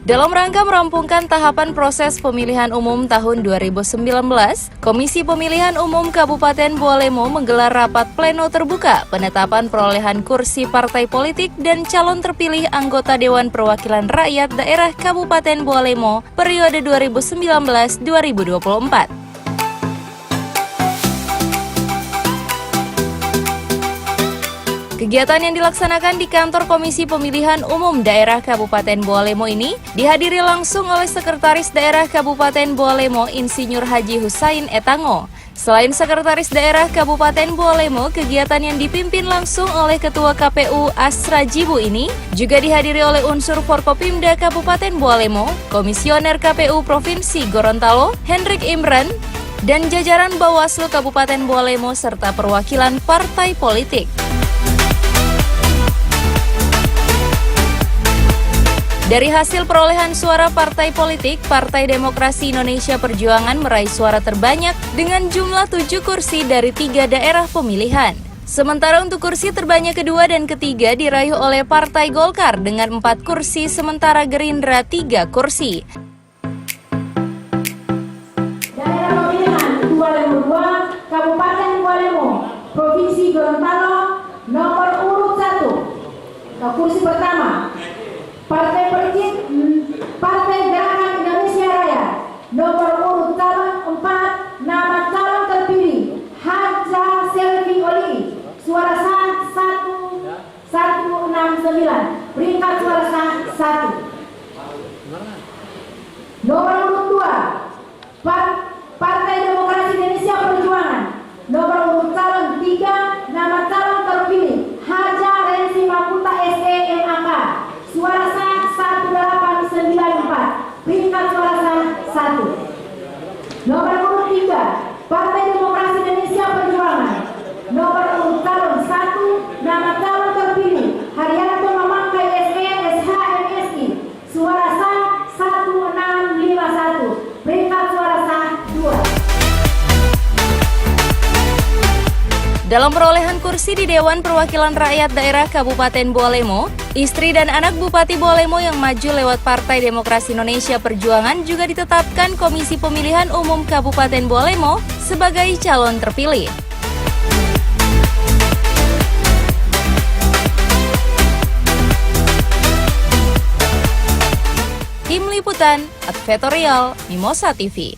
Dalam rangka merampungkan tahapan proses pemilihan umum tahun 2019, Komisi Pemilihan Umum Kabupaten Bualemo menggelar rapat pleno terbuka penetapan perolehan kursi partai politik dan calon terpilih anggota Dewan Perwakilan Rakyat Daerah Kabupaten Bualemo periode 2019-2024. Kegiatan yang dilaksanakan di kantor Komisi Pemilihan Umum Daerah Kabupaten Bualemo ini dihadiri langsung oleh Sekretaris Daerah Kabupaten Bualemo Insinyur Haji Husain Etango. Selain Sekretaris Daerah Kabupaten Bualemo, kegiatan yang dipimpin langsung oleh Ketua KPU Asra Jibu ini juga dihadiri oleh unsur Forkopimda Kabupaten Bualemo, Komisioner KPU Provinsi Gorontalo, Hendrik Imran, dan jajaran Bawaslu Kabupaten Bualemo serta perwakilan partai politik. Dari hasil perolehan suara partai politik, Partai Demokrasi Indonesia Perjuangan meraih suara terbanyak dengan jumlah 7 kursi dari 3 daerah pemilihan. Sementara untuk kursi terbanyak kedua dan ketiga diraih oleh Partai Golkar dengan 4 kursi, sementara Gerindra 3 kursi. Daerah pemilihan Bualemo 2, Kabupaten Bualemo, Provinsi Gorontalo, nomor urut 1. Kursi pertama, Partai Gerakan Indonesia Raya, nomor urut calon 4, nama calon terpilih Haja Selvi Oli, suara sah 169, peringkat suara sah 1. Nomor urut 2, Partai Demokrasi Indonesia Perjuangan, nomor urut calon 3, nama calon terpilih Haja Rensi Maputa SE MAK, suara sah 1894, peringkat suara sah 1. Nomor urut 3, Partai Demokrasi Indonesia Perjuangan, nomor urut calon 1, nama calon terpilih Haryanto Mamangkai SE SH MSI, suara sah 1651, peringkat suara sah 2. Dalam perolehan kursi di Dewan Perwakilan Rakyat Daerah Kabupaten Bualemo, istri dan anak Bupati Bualemo yang maju lewat Partai Demokrasi Indonesia Perjuangan juga ditetapkan Komisi Pemilihan Umum Kabupaten Bualemo sebagai calon terpilih. Tim Liputan, Advertorial, Mimosa TV.